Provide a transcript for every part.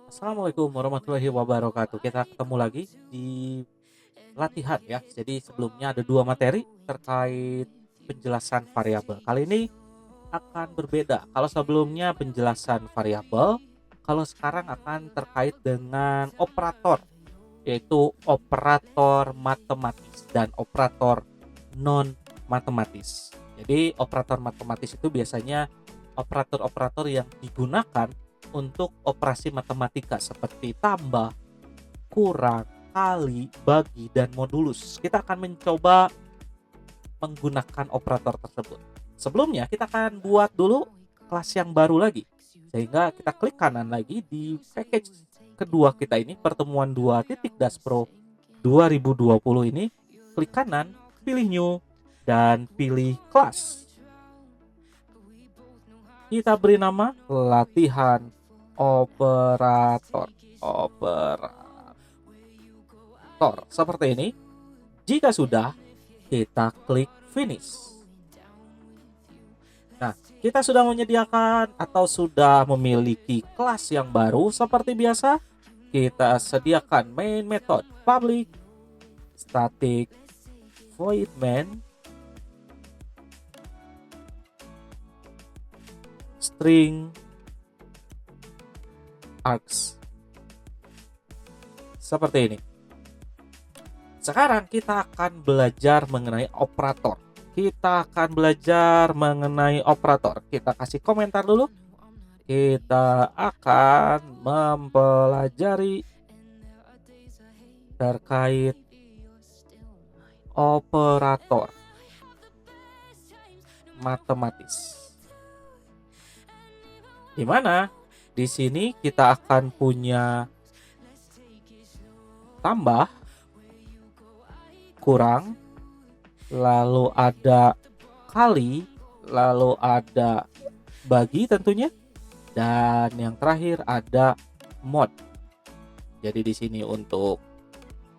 Assalamualaikum warahmatullahi wabarakatuh. Kita ketemu lagi di latihan ya. Jadi sebelumnya ada dua materi terkait penjelasan variabel. Kali ini akan berbeda. Kalau sebelumnya penjelasan variabel, kalau sekarang akan terkait dengan operator, yaitu operator matematis dan operator non matematis. Jadi operator matematis itu biasanya operator-operator yang digunakan untuk operasi matematika seperti tambah, kurang, kali, bagi, dan modulus. Kita akan mencoba menggunakan operator tersebut. Sebelumnya kita akan buat dulu kelas yang baru lagi. Sehingga kita klik kanan lagi di package kedua kita ini, pertemuan 2.dash Pro 2020 ini. Klik kanan, pilih new, dan pilih kelas. Kita beri nama latihan operator. Seperti ini. Jika sudah, kita klik finish. Nah, kita sudah menyediakan atau sudah memiliki kelas yang baru. Seperti biasa, kita sediakan main method public static void main string args. Seperti ini. Sekarang kita akan belajar mengenai operator. Kita kasih komentar dulu. Kita akan mempelajari terkait operator matematis. Di mana di sini kita akan punya tambah, kurang, lalu ada kali, lalu ada bagi tentunya, dan yang terakhir ada mod. Jadi di sini untuk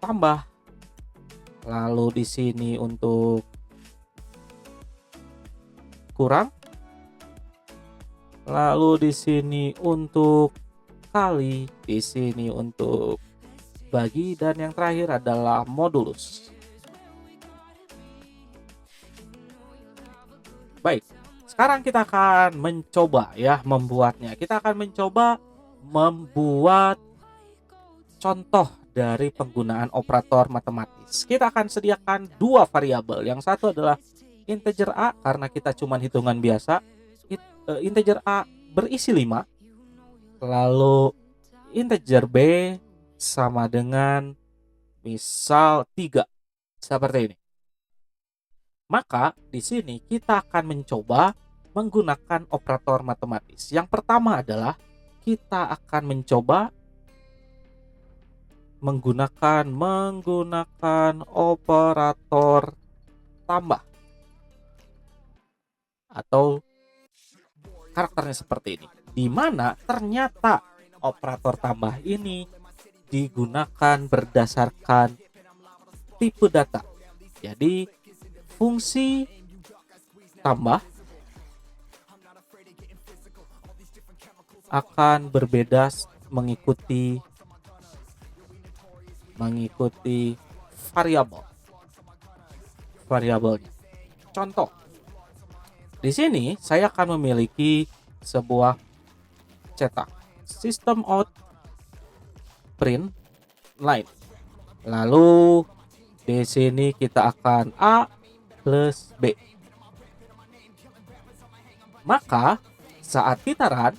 tambah, lalu di sini untuk kurang, lalu di sini untuk kali, di sini untuk bagi, dan yang terakhir adalah modulus. Baik, sekarang kita akan mencoba membuatnya. Kita akan mencoba membuat contoh dari penggunaan operator matematis. Kita akan sediakan dua variabel. Yang satu adalah integer A karena kita cuma hitungan biasa. Integer A berisi 5. Lalu integer B sama dengan misal 3. Seperti ini. Maka di sini kita akan mencoba menggunakan operator matematis. Yang pertama adalah kita akan mencoba menggunakan operator tambah atau karakternya seperti ini. Di mana ternyata operator tambah ini digunakan berdasarkan tipe data. Jadi fungsi tambah akan berbeda mengikuti variabelnya. Contoh, di sini saya akan memiliki sebuah cetak system out print line. Lalu di sini kita akan A plus B. Maka saat kita run,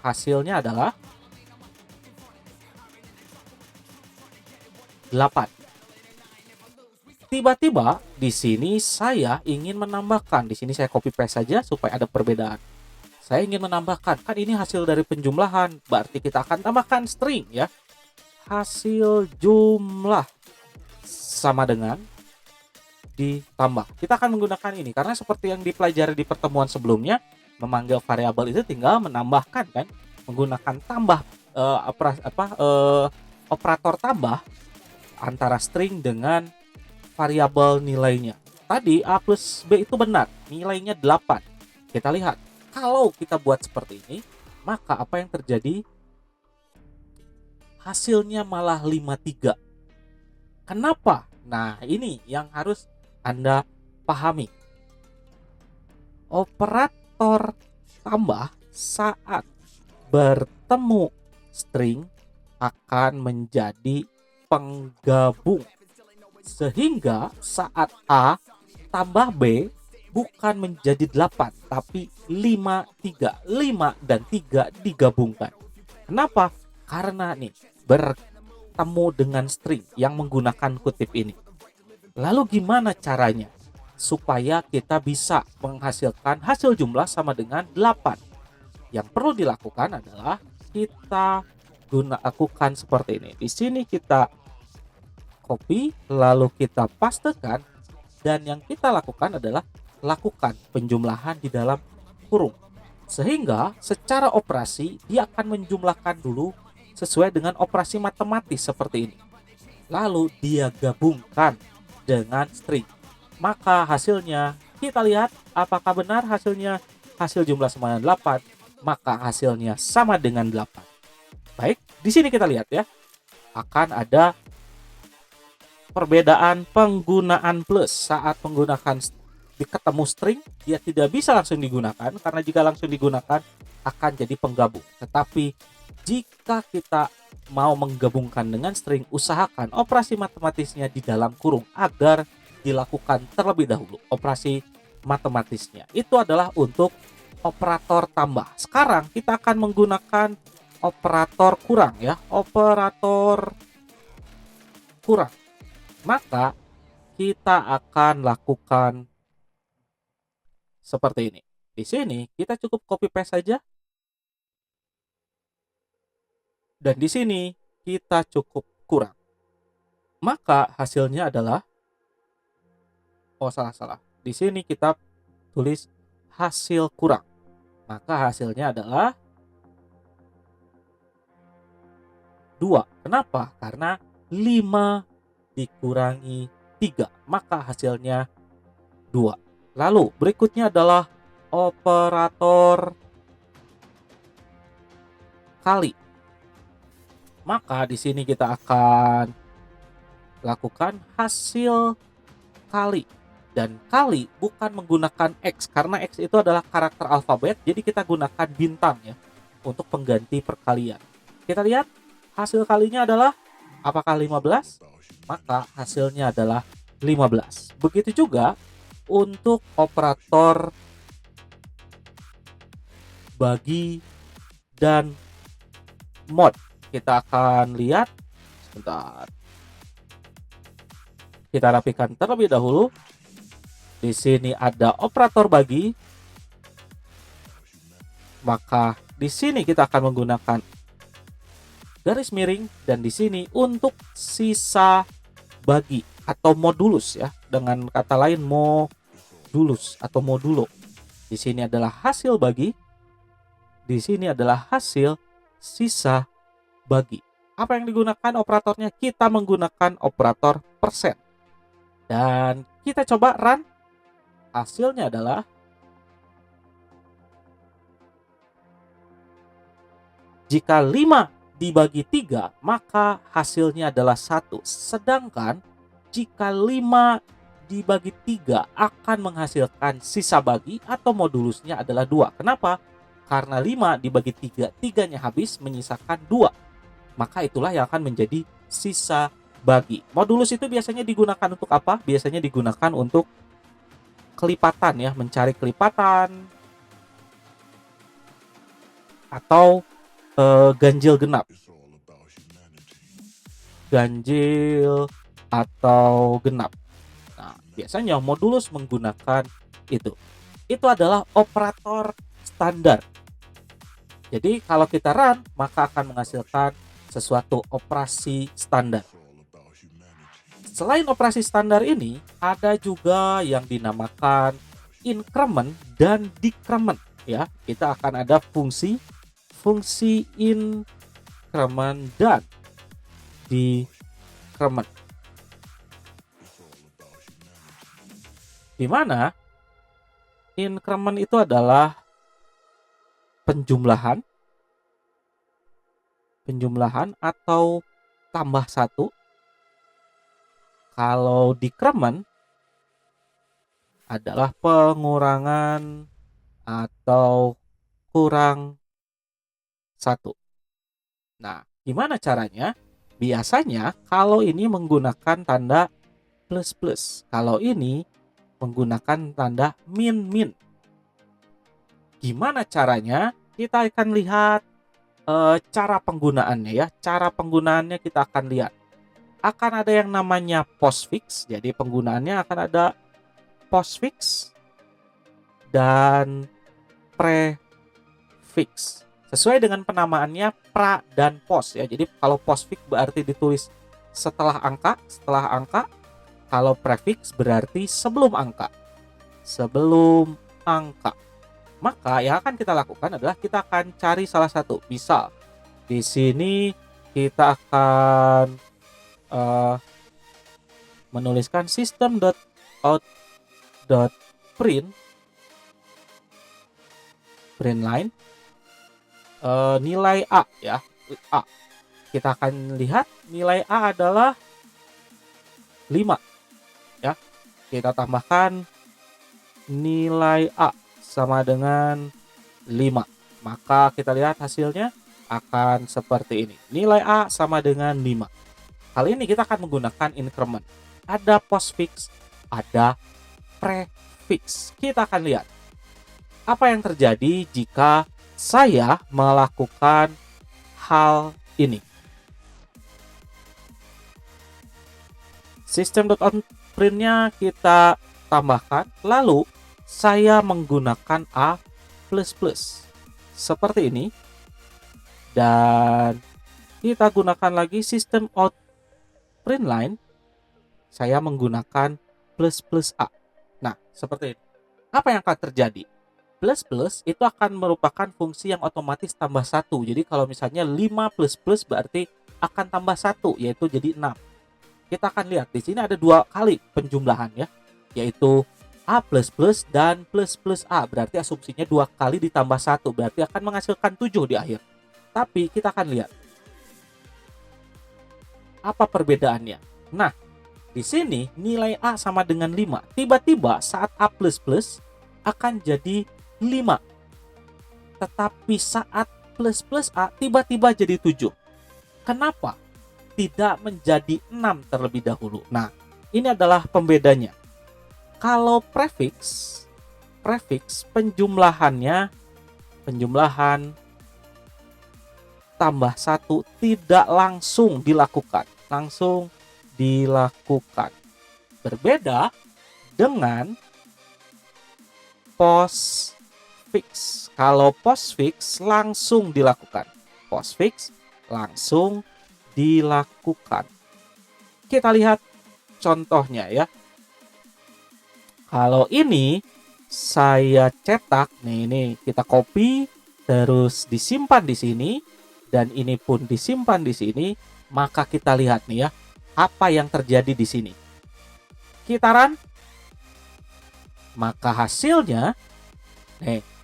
hasilnya adalah 8. Tiba-tiba di sini saya ingin menambahkan. Di sini saya copy paste saja supaya ada perbedaan. Saya ingin menambahkan, kan ini hasil dari penjumlahan, berarti kita akan tambahkan string ya. Hasil jumlah sama dengan ditambah. Kita akan menggunakan ini karena seperti yang dipelajari di pertemuan sebelumnya, memanggil variabel itu tinggal menambahkan kan, menggunakan tambah operator tambah antara string dengan variabel nilainya. Tadi A plus B itu benar, nilainya 8. Kita lihat, kalau kita buat seperti ini, maka apa yang terjadi? hasilnya malah 53. Kenapa? Nah, ini yang harus Anda pahami. Operator tambah saat bertemu string akan menjadi penggabung. Sehingga saat A tambah B bukan menjadi 8, tapi 5, 3. 5 dan 3 digabungkan. Kenapa? Karena nih, bertemu dengan string yang menggunakan kutip ini. Lalu gimana caranya? Supaya kita bisa menghasilkan hasil jumlah sama dengan 8. Yang perlu dilakukan adalah kita lakukan seperti ini. Di sini kita copy, lalu kita pastekan, dan yang kita lakukan adalah lakukan penjumlahan di dalam kurung. Sehingga secara operasi dia akan menjumlahkan dulu sesuai dengan operasi matematis seperti ini. Lalu dia gabungkan dengan string. Maka hasilnya kita lihat apakah benar hasilnya hasil jumlah sama dengan 8, maka hasilnya sama dengan 8. Baik, di sini kita lihat ya. Akan ada perbedaan penggunaan plus saat menggunakan ketemu string, dia tidak bisa langsung digunakan karena jika langsung digunakan akan jadi penggabung. Tetapi jika kita mau menggabungkan dengan string, usahakan operasi matematisnya di dalam kurung agar dilakukan terlebih dahulu. Operasi matematisnya itu adalah untuk operator tambah. Sekarang kita akan menggunakan operator kurang ya, operator kurang. Maka kita akan lakukan seperti ini. Di sini kita cukup copy paste saja. Dan di sini kita cukup kurang. Maka hasilnya adalah salah. Di sini kita tulis hasil kurang. Maka hasilnya adalah 2. Kenapa? Karena 5 dikurangi 3, maka hasilnya 2. Lalu berikutnya adalah operator kali. Maka di sini kita akan lakukan hasil kali. Dan kali bukan menggunakan X, karena X itu adalah karakter alfabet, jadi kita gunakan bintang ya untuk pengganti perkalian. Kita lihat hasil kalinya adalah apakah 15? Maka hasilnya adalah 15. Begitu juga untuk operator bagi dan mod. Kita akan lihat sebentar. Kita rapikan terlebih dahulu. Di sini ada operator bagi. Maka di sini kita akan menggunakan garis miring, dan di sini untuk sisa bagi atau modulus ya. Dengan kata lain modulus atau modulo. Di sini adalah hasil bagi. Di sini adalah hasil sisa bagi. Apa yang digunakan operatornya? Kita menggunakan operator persen. Dan kita coba run. Hasilnya adalah jika 5 dibagi 3, maka hasilnya adalah 1. Sedangkan jika 5 dibagi 3 akan menghasilkan sisa bagi atau modulusnya adalah 2. Kenapa? Karena 5 dibagi 3, 3-nya habis menyisakan 2. Maka itulah yang akan menjadi sisa bagi. Modulus itu biasanya digunakan untuk apa? Biasanya digunakan untuk kelipatan ya, mencari kelipatan atau ganjil genap. Ganjil atau genap. Nah, biasanya modulus menggunakan itu. Itu adalah operator standar. Jadi kalau kita run, maka akan menghasilkan sesuatu operasi standar. Selain operasi standar ini, ada juga yang dinamakan increment dan decrement ya. Kita akan ada fungsi increment dan decrement. Di mana increment itu adalah penjumlahan penjumlahan atau tambah satu. Kalau decrement adalah pengurangan atau kurang satu. Nah, gimana caranya? Biasanya kalau ini menggunakan tanda plus plus. Kalau ini menggunakan tanda min min. Gimana caranya? Kita akan lihat cara penggunaannya ya. Cara penggunaannya kita akan lihat. Akan ada yang namanya postfix. Jadi penggunaannya akan ada postfix dan prefix. Sesuai dengan penamaannya pra dan post ya. Jadi kalau postfix berarti ditulis setelah angka. Kalau prefix berarti sebelum angka. Maka yang akan kita lakukan adalah kita akan cari salah satu. Misal di sini kita akan menuliskan system.out.print line nilai A ya. A. Kita akan lihat nilai A adalah 5 ya. Kita tambahkan nilai A sama dengan 5. Maka kita lihat hasilnya akan seperti ini. Nilai A sama dengan 5. Kali ini kita akan menggunakan increment. Ada postfix, ada prefix. Kita akan lihat apa yang terjadi jika saya melakukan hal ini. System.out.print-nya kita tambahkan, lalu saya menggunakan A++ seperti ini, dan kita gunakan lagi system out print line, saya menggunakan ++A. Nah, seperti ini. Apa yang akan terjadi? Plus itu akan merupakan fungsi yang otomatis tambah 1. Jadi kalau misalnya 5 plus berarti akan tambah 1, yaitu jadi 6. Kita akan lihat di sini ada 2 kali penjumlahan ya, yaitu A++ dan ++A. Berarti asumsinya 2 kali ditambah 1, berarti akan menghasilkan 7 di akhir. Tapi kita akan lihat apa perbedaannya. Nah, di sini nilai A sama dengan 5. Tiba-tiba saat A++ akan jadi 5. Tetapi saat ++A tiba-tiba jadi 7. Kenapa tidak menjadi 6 terlebih dahulu? Nah, ini adalah pembedanya. Kalau prefix penjumlahan tambah 1 tidak langsung dilakukan. Berbeda dengan postfix. Kalau postfix langsung dilakukan. Kita lihat contohnya ya. Kalau ini saya cetak, ini kita copy terus disimpan di sini, dan ini pun disimpan di sini, maka kita lihat nih ya, apa yang terjadi di sini. Kita run, maka hasilnya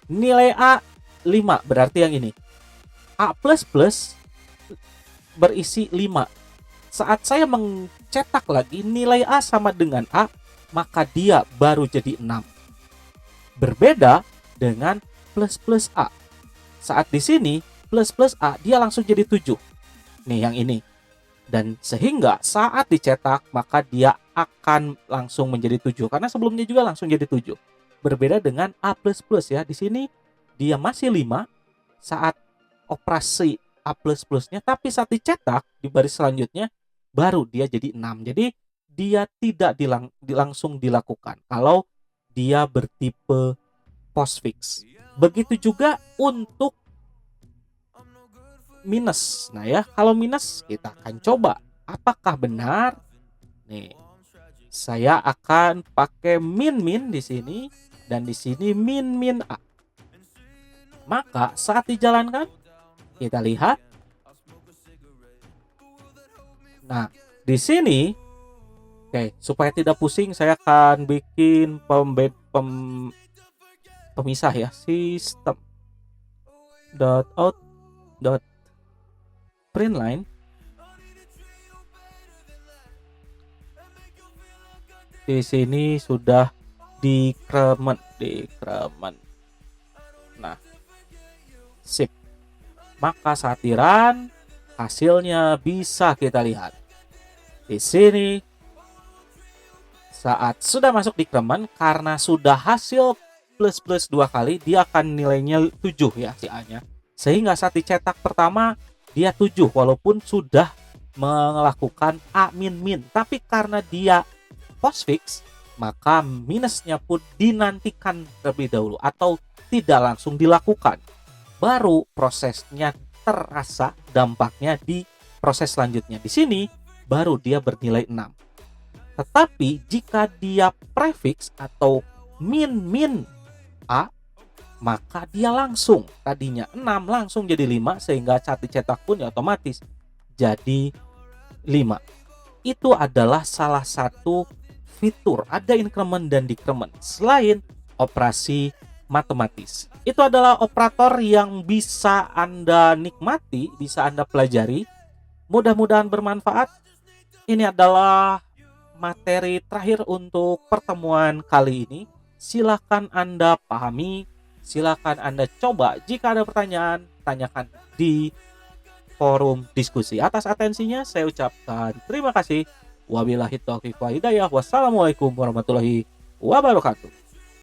nilai A 5, berarti yang ini. A++ berisi 5. Saat saya mencetak lagi nilai A sama dengan A, maka dia baru jadi 6. Berbeda dengan ++A. Saat di sini ++A dia langsung jadi 7. Nih yang ini. Dan sehingga saat dicetak maka dia akan langsung menjadi 7 karena sebelumnya juga langsung jadi 7. Berbeda dengan A++ ya. Di sini dia masih 5 saat operasi A++-nya, tapi saat dicetak di baris selanjutnya baru dia jadi 6. Jadi dia tidak langsung dilakukan kalau dia bertipe postfix. Begitu juga untuk minus. Nah ya, kalau minus kita akan coba apakah benar. Nih, saya akan pakai min di sini dan di sini min A. Maka saat dijalankan kita lihat. Nah, di sini supaya tidak pusing saya akan bikin pemisah ya, system.out.print print line. Di sini sudah dikremen. Nah, sip. Maka saat di run, hasilnya bisa kita lihat. Di sini saat sudah masuk di kremen, karena sudah hasil plus 2 kali, dia akan nilainya 7 ya si A-nya. Sehingga saat dicetak pertama dia 7 walaupun sudah melakukan A min. Tapi karena dia postfix, maka minusnya pun dinantikan terlebih dahulu atau tidak langsung dilakukan. Baru prosesnya terasa dampaknya di proses selanjutnya. Di sini baru dia bernilai 6. Tetapi jika dia prefix atau min A, maka dia langsung tadinya 6 langsung jadi 5, sehingga saat dicetak pun ya otomatis jadi 5. Itu adalah salah satu fitur ada increment dan decrement selain operasi matematis. Itu adalah operator yang bisa Anda nikmati, bisa Anda pelajari. Mudah-mudahan bermanfaat. Ini adalah materi terakhir untuk pertemuan kali ini. Silakan Anda pahami, silakan Anda coba. Jika ada pertanyaan, tanyakan di forum diskusi. Atas atensinya saya ucapkan terima kasih. Wabillahi taufiq wal hidayah. Wassalamualaikum warahmatullahi wabarakatuh.